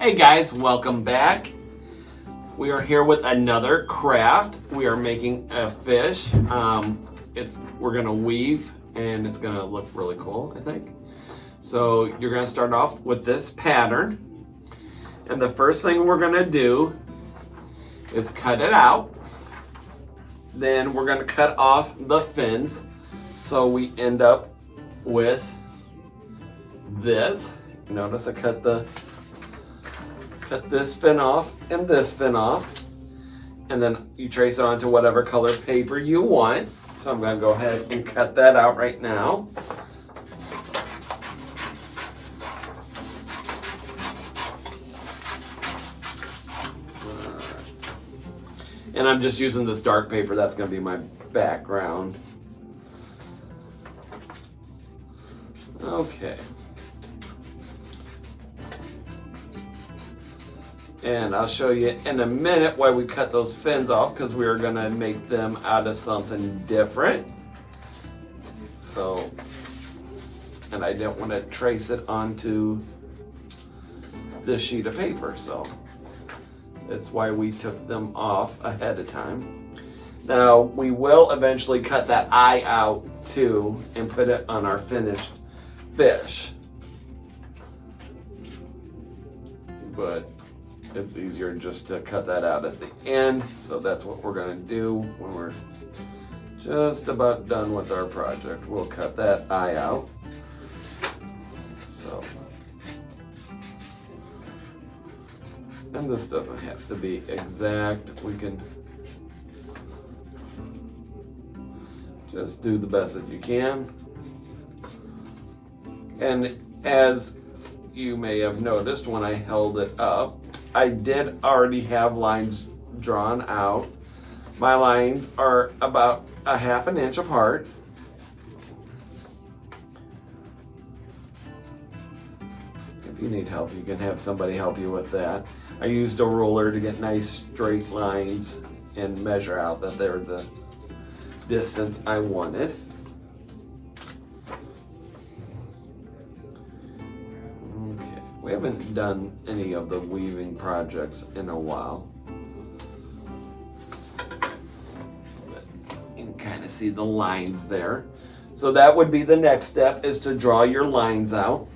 Hey guys, welcome back. We are here with another craft. We are making a fish. We're gonna weave and it's gonna look really cool, I think. So you're gonna start off with this pattern. And the first thing we're gonna do is cut it out. Then we're gonna cut off the fins. So we end up with this. Notice I cut this fin off and this fin off, and then you trace it onto whatever color paper you want. So I'm going to go ahead and cut that out right now. And I'm just using this dark paper. That's going to be my background. Okay. And I'll show you in a minute why we cut those fins off, because we are going to make them out of something different. So, and I didn't want to trace it onto this sheet of paper, so that's why we took them off ahead of time. Now, we will eventually cut that eye out too and put it on our finished fish. But it's easier just to cut that out at the end. So that's what we're gonna do when we're just about done with our project. We'll cut that eye out. So, and this doesn't have to be exact. We can just do the best that you can. And as you may have noticed when I held it up, I did already have lines drawn out. My lines are about 1/2 inch apart. If you need help, you can have somebody help you with that. I used a ruler to get nice straight lines and measure out that they're the distance I wanted. We haven't done any of the weaving projects in a while. But you can kind of see the lines there. So that would be the next step, is to draw your lines out.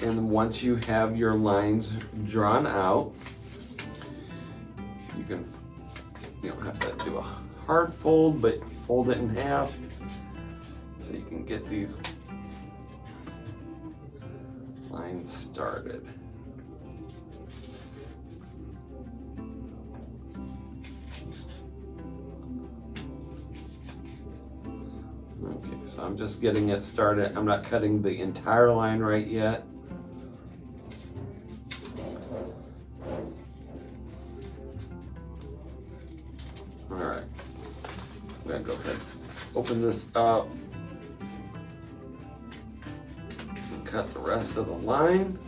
And once you have your lines drawn out, you don't have to do a hard fold, but fold it in half so you can get these lines started. Okay, so I'm just getting it started. I'm not cutting the entire line right yet. All right, I'm gonna go ahead, open this up. Cut the rest of the line.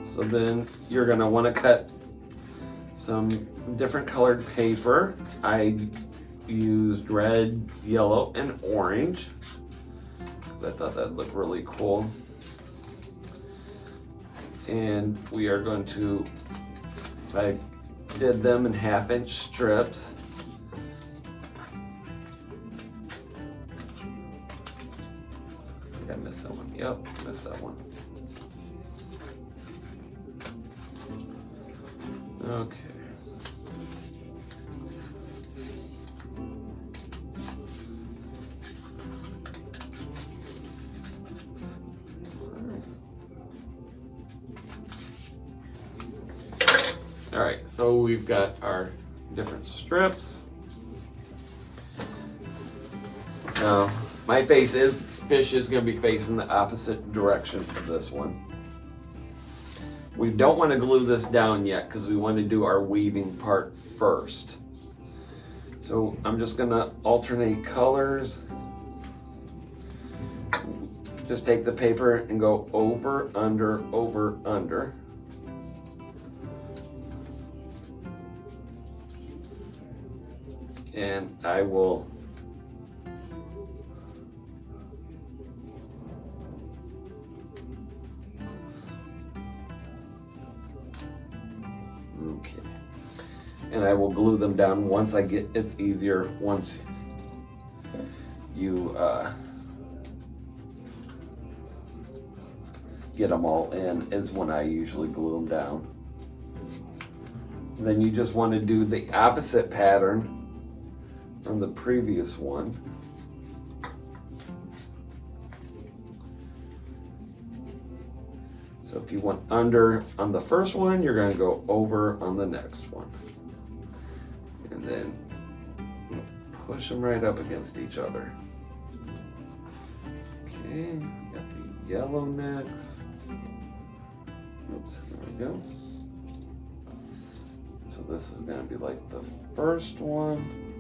So then you're going to want to cut some different colored paper. I used red, yellow, and orange because I thought that'd look really cool. And we are going to, I did them in 1/2 inch strips. I think I missed that one. Yep, missed that one. Okay. All right, so we've got our different strips. Now, my fish is gonna be facing the opposite direction of this one. We don't wanna glue this down yet because we wanna do our weaving part first. So I'm just gonna alternate colors. Just take the paper and go over, under, over, under. And I will glue them down once I get, it's easier once you get them all in is when I usually glue them down. And then you just want to do the opposite pattern from the previous one. So if you went under on the first one, you're going to go over on the next one. And then push them right up against each other. Okay, got the yellow next. Oops, there we go. So this is going to be like the first one.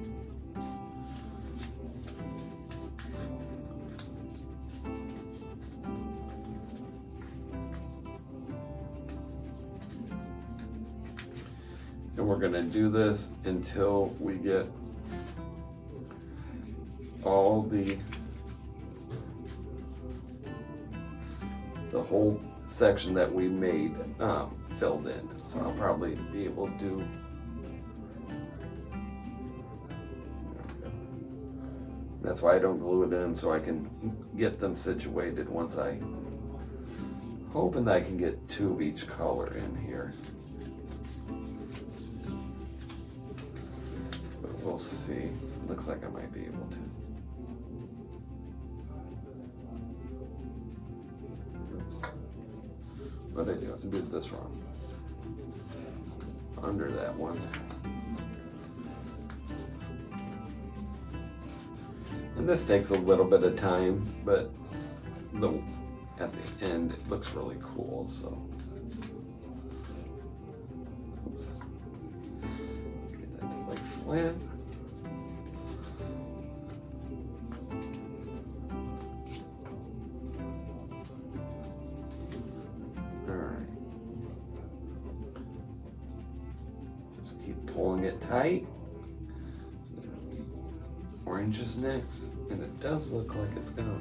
And we're going to do this until we get all the whole section that we made filled in. So I'll probably be able to do that's why I don't glue it in, so I can get them situated once I hoping that I can get 2 of each color in here. But we'll see. Looks like I might be able to. Oops. What did I do? I did this wrong. Under that one. And this takes a little bit of time, but at the end it looks really cool, so. Oops. Get that to like flat. Alright. Just keep pulling it tight. Orange is next, and it does look like it's gonna,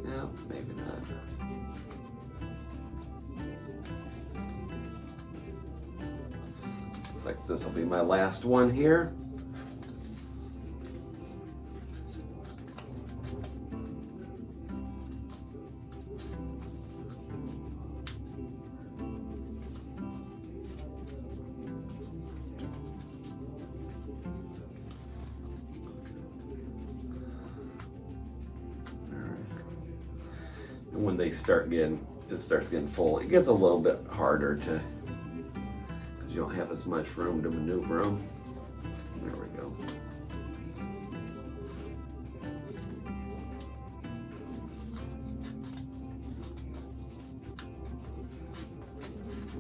yeah, maybe not. Looks like this will be my last one here. When they start getting, it starts getting full, it gets a little bit harder to, because you don't have as much room to maneuver them. There we go.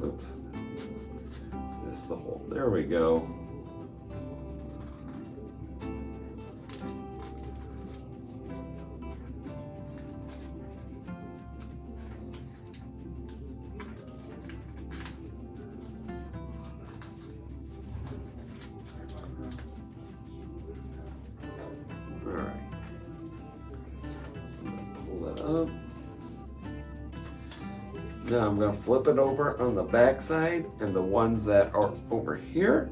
Oops. Missed the hole. There we go. Up. Now I'm going to flip it over on the back side, and the ones that are over here,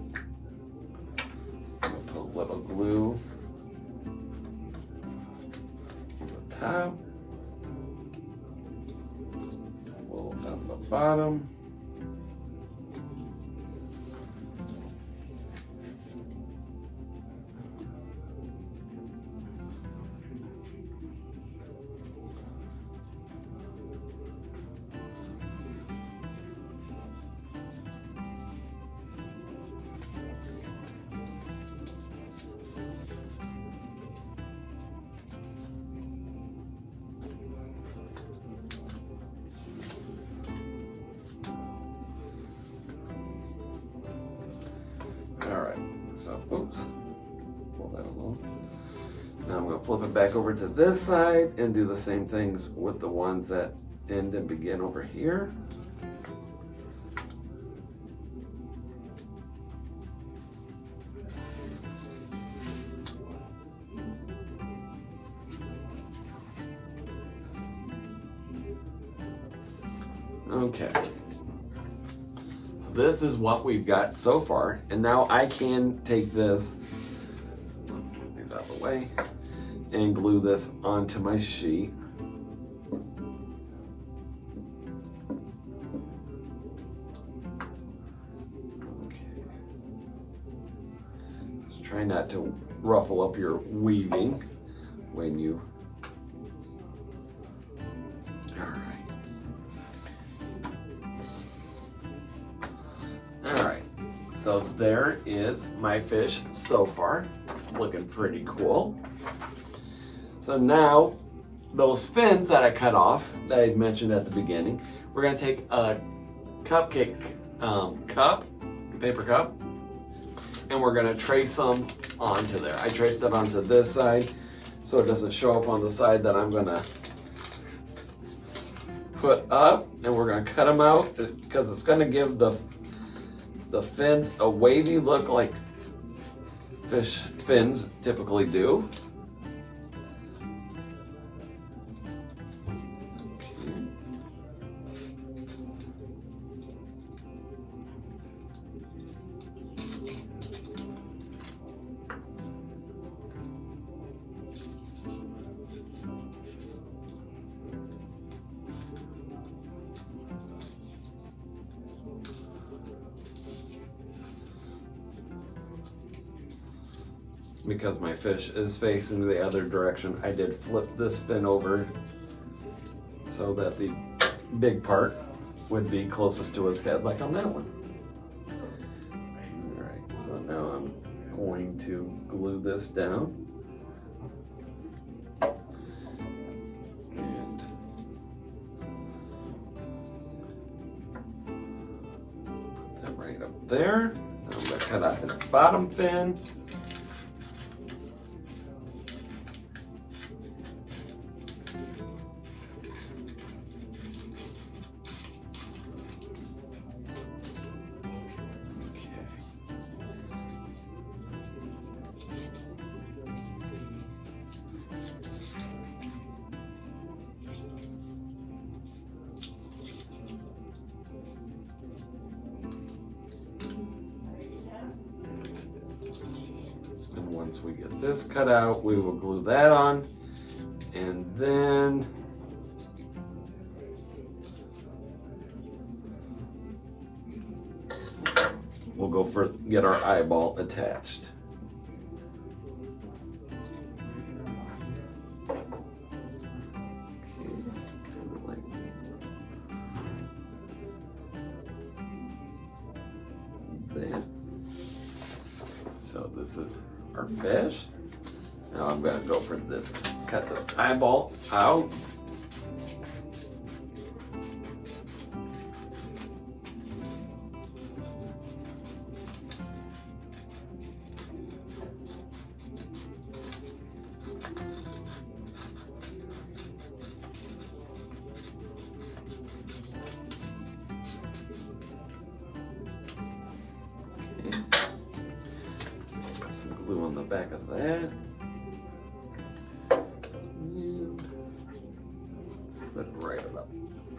I'm going to put a little glue on the top, a little down the bottom. Alright, so, oops, pull that along. Now I'm going to flip it back over to this side and do the same things with the ones that end and begin over here. Okay. So this is what we've got so far. And now I can take this, move these out of the way, and glue this onto my sheet. Okay. Just try not to ruffle up your weaving when you. All right. All right. So there is my fish so far. It's looking pretty cool. So now, those fins that I cut off, that I mentioned at the beginning, we're gonna take a cupcake cup, paper cup, and we're gonna trace them onto there. I traced it onto this side so it doesn't show up on the side that I'm gonna put up, and we're gonna cut them out because it's gonna give the fins a wavy look like fish fins typically do. Because my fish is facing the other direction, I did flip this fin over so that the big part would be closest to his head, like on that one. All right, so now I'm going to glue this down. And put that right up there. Now I'm gonna cut out his bottom fin. And once we get this cut out, we will glue that on, and then we'll go for get our eyeball attached. There. So this is our fish. Now I'm gonna go for this, cut this eyeball out. Put some glue on the back of that. And put it right about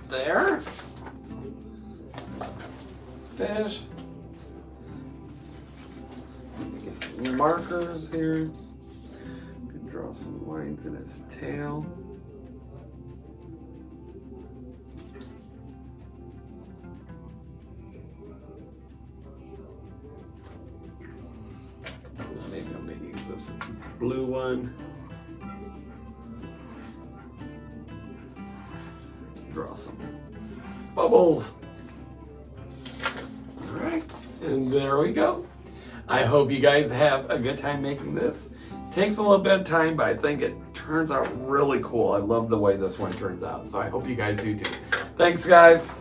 there. Fish. Get some markers here. Can draw some lines in his tail. Maybe I'm going to use this blue one. Draw some bubbles. All right, and there we go. I hope you guys have a good time making this. Takes a little bit of time, but I think it turns out really cool. I love the way this one turns out, so I hope you guys do too. Thanks, guys.